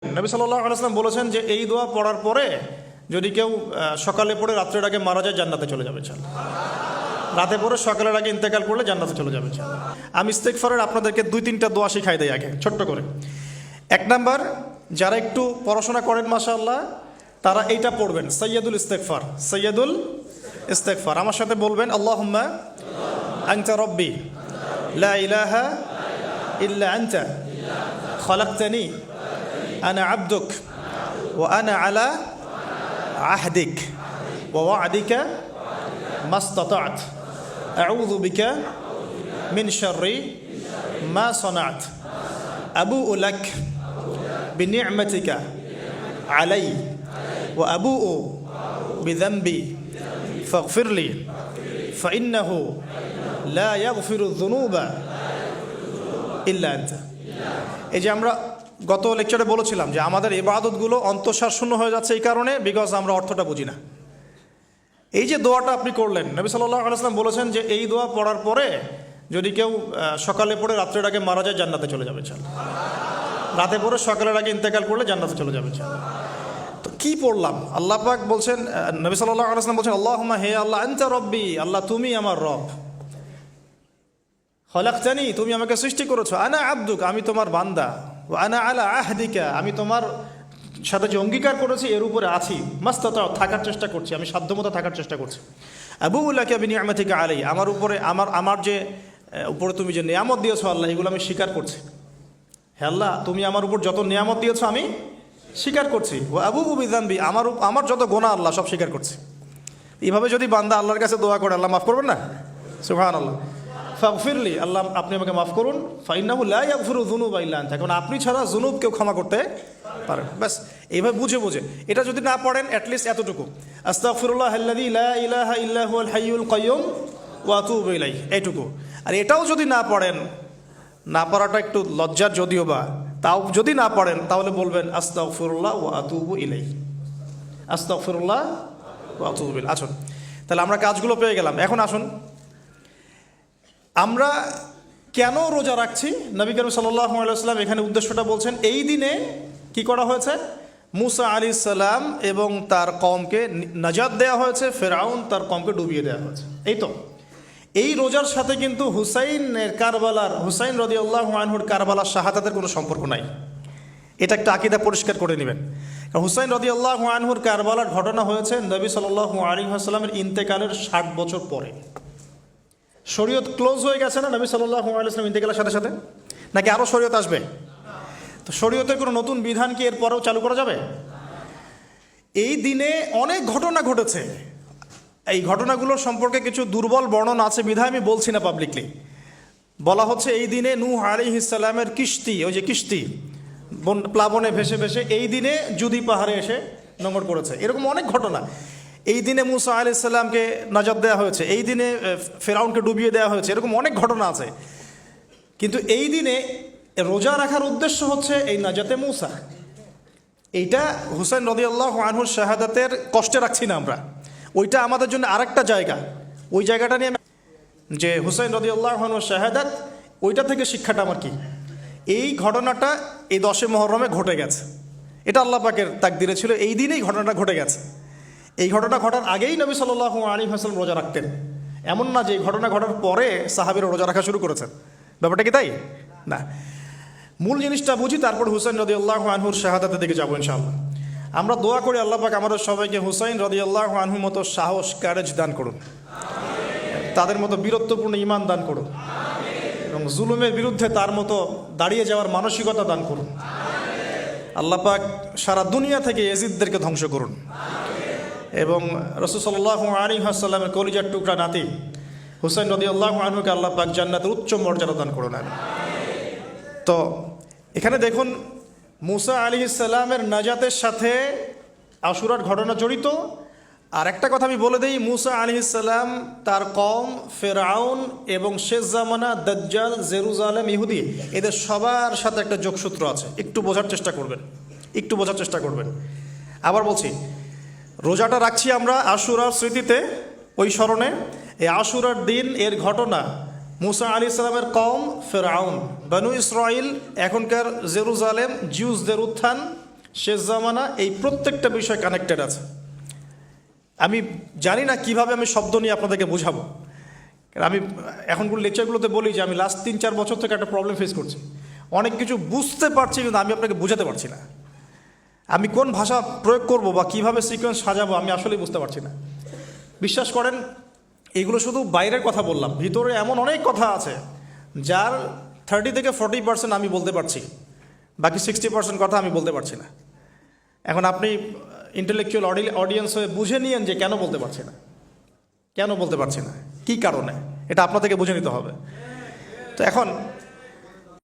নবী সাল্লাল্লাহু আলাইহি ওয়াসাল্লাম বলেছেন যে এই দোয়া পড়ার পরে যদি কেউ সকালে পড়ে রাত্রের আগে মারা যায় জান্নাতে চলে যাবে ইনশাআল্লাহ। রাতে পড়ে সকালের আগে ইন্তেকাল করলে জান্নাতে চলে যাবে ইনশাআল্লাহ। আমি ইস্তেগফারের আপনাদেরকে 2-3টা দোয়া শিখাই দেই আগে ছোট্ট করে। এক নাম্বার, যারা একটু পড়াশোনা করেন মাশাআল্লাহ তারা এইটা পড়বেন, সাইয়্যিদুল ইস্তেগফার। সাইয়্যিদুল ইস্তেগফার আমার সাথে বলবেন, আল্লাহুম্মা আনতা রাব্বি লা ইলাহা ইল্লা আনতা খালাকতানি আনা আবদুক ওয়া আনা আলা আহদিক ওয়া ওয়া'দিকা মাস্তাতা'ত আউযু বিকা মিন শাররি মা সানা'ত আবুউ লাক বিনি'মাতিকা আলাই ওয়া আবুউ বিযানবি ফাগফির লি ফাইন্নাহু লা ইয়াগফিরুয যুনুবা ইল্লা আনতা। এই যে আমরা গত লেকচারে বলেছিলাম যে আমাদের ইবাদতগুলো অন্তঃসার শূন্য হয়ে যাচ্ছে এই কারণে, বিকজ আমরা অর্থটা বুঝি না। এই যে দোয়াটা আপনি করলেন, নবী সাল্লাল্লাহু আলাইহি ওয়াসাল্লাম বলেছেন যে এই দোয়া পড়ার পরে যদি কেউ সকালে পড়ে রাত্রের আগে মারা যায় জান্নাতে চলে যাবে ইনশাআল্লাহ। রাতে পড়ে সকালের আগে ইন্তেকাল করলে জান্নাতে চলে যাবে ইনশাআল্লাহ। তো কি পড়লাম? আল্লাহ পাক বলছেন, নবী সাল্লাল্লাহু আলাইহি ওয়াসাল্লাম বলছেন, আল্লাহুম্মা হে আল্লাহ আনতা রব্বি, আল্লাহ তুমি আমার রব, খলাকতানি তুমি আমাকে সৃষ্টি করেছো, আনা আবদুক আমি তোমার বান্দা, ওয়া আনা আলা আহদিকা আমি তোমার সাথে যে অঙ্গীকার করেছি এর উপরে আছি, মাস্তাতা থাকার চেষ্টা করছি, আমি সাধ্যমতো থাকার চেষ্টা করছি। আবুউ লাকা বিনি'মাতিকা আলাই আমার উপরে আমার যে উপরে তুমি যে নিয়ামত দিয়েছো আল্লাহ, এগুলো আমি স্বীকার করছি। হে আল্লাহ তুমি আমার উপর যত নিয়ামত দিয়েছো আমি স্বীকার করছি। ওয়া আবুউ বিযানবি আমার যত গুনাহ আল্লাহ সব স্বীকার করছি। এইভাবে যদি বান্দা আল্লাহর কাছে দোয়া করে, আল্লাহ মাফ করবেন না? সুবহানাল্লাহ। ফাগফিরলি আল্লাহ আপনি আমাকে মাফ করুন, ফাইন্নাহু লা ইয়াগফিরু যুনুবা ইল্লা আনতা কারণ আপনি ছাড়া যুনুব কেউ ক্ষমা করতে পারেন। ব্যাস এইভাবে বুঝে বুঝে এটা যদি না পড়েন অ্যাটলিস্ট এতটুকু, আস্তাগফিরুল্লাহাল্লাযী লা ইলাহা ইল্লা হুয়াল হাইয়ুল কাইয়্যুম ওয়া আতুবু ইলাইহি, এইটুকু। আর এটাও যদি না পড়েন, না পড়াটা একটু লজ্জার যদিও বা, তাও যদি না পড়েন তাহলে বলবেন আস্তাগফিরুল্লাহ ওয়া আতুবু ইলাইহি, আস্তাগফিরুল্লাহ ওয়া আতুবু ইলাইহি। আসুন তাহলে আমরা কাজগুলো পেয়ে গেলাম। এখন আসুন আমরা কেন রোজা রাখছি। নবী করিম সাল্লাল্লাহু আলাইহি ওয়াসাল্লাম এখানে উদ্দেশ্যটা বলছেন। এই দিনে কি করা হয়েছে? মুসা আলাইহিস সালাম এবং তার কওমকে নাজাত দেওয়া হয়েছে, ফেরাউন তার কওমকে ডুবিয়ে দেওয়া হয়েছে। এই তো এই রোজার সাথে কিন্তু হুসাইন রাদিয়াল্লাহু আনহুর কারবালার শাহাদাতের কোনো সম্পর্ক নাই। এটা একটা আকীদা পরিষ্কার করে নেবেন। কারণ হুসাইন রাদিয়াল্লাহু আনহুর কারবালার ঘটনা হয়েছে নবী সাল্লাল্লাহু আলাইহি ওয়াসাল্লামের ইন্তেকালের 60 বছর পরে। শরীয়ত ক্লোজ হয়ে গেছে না নবী সাল্লাল্লাহু আলাইহি ওয়াসাল্লাম ইন্তেকালের সাথে সাথে, নাকি আরও শরীয়ত আসবে? তো শরীয়তের কোনো নতুন বিধান কি এরপরেও চালু করা যাবে? এই দিনে অনেক ঘটনা ঘটেছে। এই ঘটনাগুলোর সম্পর্কে কিছু দুর্বল বর্ণনা আছে বিধায় আমি বলছি না পাবলিকলি। বলা হচ্ছে এই দিনে নূহ আলাইহিস সালামের কিস্তি, ওই যে কিস্তি প্লাবনে ভেসে ভেসে এই দিনে জুদি পাহাড়ে এসে নোঙর করেছে, এরকম অনেক ঘটনা। এই দিনে মুসা আলাইহিস সালামকে নাজাত দেওয়া হয়েছে, এই দিনে ফেরাউনকে ডুবিয়ে দেওয়া হয়েছে, এরকম অনেক ঘটনা আছে। কিন্তু এই দিনে রোজা রাখার উদ্দেশ্য হচ্ছে এই নাজাতে মুসা। এইটা হুসাইন রাদিয়াল্লাহু আনহুর শাহাদাতের কষ্টে রাখছি না আমরা, ওইটা আমাদের জন্য আরেকটা জায়গা। ওই জায়গাটা নিয়ে যে হুসাইন রাদিয়াল্লাহু আনহুর শাহাদাত, ওইটা থেকে শিক্ষাটা আমার কি? এই ঘটনাটা এই 10 মুহররমে ঘটে গেছে, এটা আল্লাহ পাকের তাকদিরে ছিল, এই দিনেই ঘটনাটা ঘটে গেছে। এই ঘটনা ঘটার আগেই নবী সাল্লাল্লাহু আলাইহি ওয়াসাল্লাম রোজা রাখতেন। এমন না যে এই ঘটনা ঘটার পরে সাহাবীরা রোজা রাখা শুরু করেছেন, ব্যাপারটা কি তাই না? মূল জিনিসটা বুঝি, তারপর হুসাইন রাদিয়াল্লাহু আনহুর শাহাদাতের দিকে যাবো ইনশাআল্লাহ। আমরা দোয়া করি আল্লাহ পাক আমাদের সবাইকে হুসাইন রাদিয়াল্লাহু আনহুর মতো সাহস, কারেজ দান করুন, তাদের মতো বীরত্বপূর্ণ ঈমান দান করুন, এবং জুলুমের বিরুদ্ধে তার মতো দাঁড়িয়ে যাওয়ার মানসিকতা দান করুন। আল্লাহ পাক সারা দুনিয়া থেকে ইয়াজিদদেরকে ধ্বংস করুন, এবং রাসূল সাল্লাল্লাহু আলাইহি ওয়াসাল্লামের কলিজার টুকরা নাতি হুসাইন রাদিয়াল্লাহু আনহুকে আল্লাহ পাক জান্নাতের উচ্চ মর্যাদা দান করুন। তো এখানে দেখুন মুসা আলাইহিস সালামের নাজাতের সাথে আশুরার ঘটনা জড়িত। আর একটা কথা আমি বলে দিই, মুসা আলাইহিস সালাম, তার কওম, ফেরাউন এবং শেষ জামানা দাজ্জাল, জেরুজালেম, ইহুদি, এদের সবার সাথে একটা যোগসূত্র আছে। একটু বোঝার চেষ্টা করবেন। আবার বলছি, রোজাটা রাখছি আমরা আশুরার স্মৃতিতে, ওই স্মরণে। এই আশুরার দিন এর ঘটনা মুসা আলাইহিস সালামের কওম, ফেরাউন, বনু ইসরাইল, এখনকার জেরুজালেম, জিউসদের উত্থান, শেষ জামানা, এই প্রত্যেকটা বিষয় কানেক্টেড আছে। আমি জানি না কিভাবে আমি শব্দ নিয়ে আপনাদেরকে বোঝাবো। কারণ আমি এখনগুলো লেকচারগুলোতে বলি যে আমি লাস্ট 3-4 বছর থেকে একটা প্রবলেম ফেস করছি। অনেক কিছু বুঝতে পারছি কিন্তু আমি আপনাকে বোঝাতে পারছি না। আমি কোন ভাষা প্রয়োগ করব বা কিভাবে সিকোয়েন্স সাজাবো আমি আসলেই বুঝতে পারছি না। বিশ্বাস করেন, এগুলো শুধু বাইরের কথা বললাম, ভিতরে এমন অনেক কথা আছে যার 30 থেকে 40% আমি বলতে পারছি, বাকি 60% কথা আমি বলতে পারছি না। এখন আপনি ইন্টেলেকচুয়াল অডিয়েন্স হয়ে বুঝে নিয়েন যে কেন বলতে পারছি না, কেন বলতে পারছি না, কী কারণে, এটা আপনাদেরকে বুঝে নিতে হবে। তো এখন